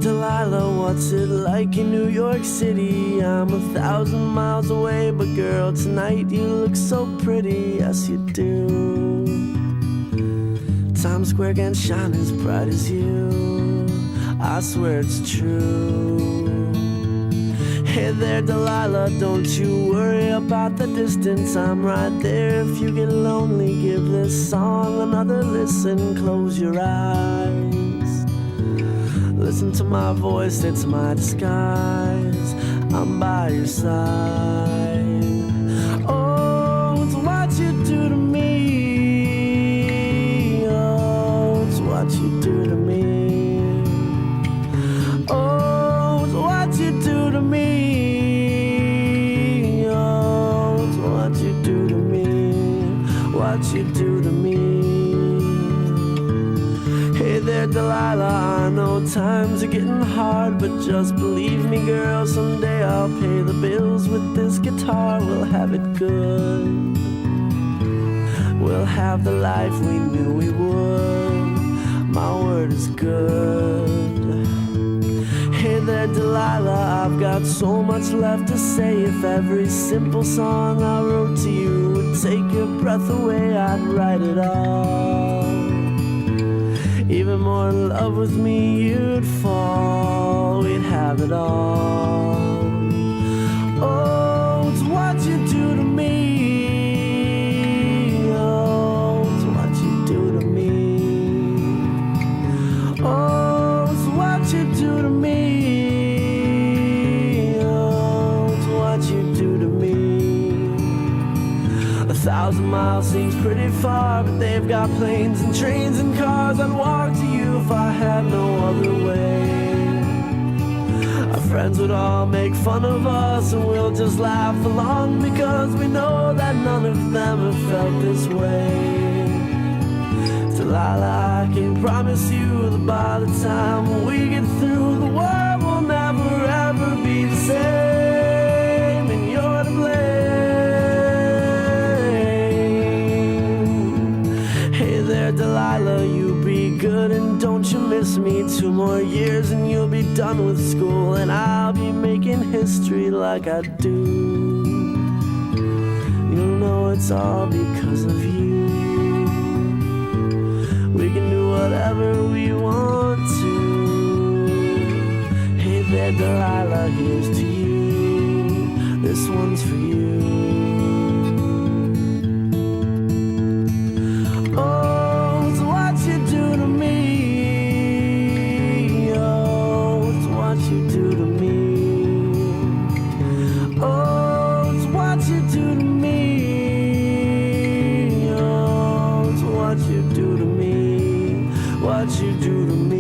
Delilah, what's it like in New York City? I'm 1,000 miles away, but girl, tonight you look so pretty, yes you do. Times Square can't shine as bright as you, I swear it's true. Hey there, Delilah, don't you worry about the distance, I'm right there. If you get lonely, give this song another listen. Close your eyes, listen to my voice, it's my disguise. I'm by your side. Oh, it's what you do to me. Oh, it's what you do to me. Oh, it's what you do to me. Oh, it's what you do to me. What you do to me. Hey there, Delilah, I know times are getting hard, but just believe me, girl, someday I'll pay the bills with this guitar. We'll have it good, we'll have the life we knew we would. My word is good. Hey there, Delilah, I've got so much left to say. If every simple song I wrote to you would take your breath away, I'd write it all. Even more in love with me you'd fall, we'd have it all. Oh, it's what you do to me. Oh, it's what you do to me. Oh, it's what you do to me. Oh, it's what you do to me. 1,000 miles seems pretty far, but they've got planes and trains and cars. I'd walk to you if I had no other way. Our friends would all make fun of us, and we'll just laugh along, because we know that none of them have felt this way. Delilah, I can promise you that by the time we get through, the world will never ever be the same, and you're to blame. Hey there, Delilah, you be good and don't you miss me. 2 more years and you'll be done with school, and I'll be making history like I do. You'll know it's all because of you. We can do whatever we want to. Hey there, Delilah, here's to you. This one's for you. Oh, it's what you do to me. Oh, it's what you do to me. Oh, it's what you do to me. Oh, it's what you do to me. What you do to me.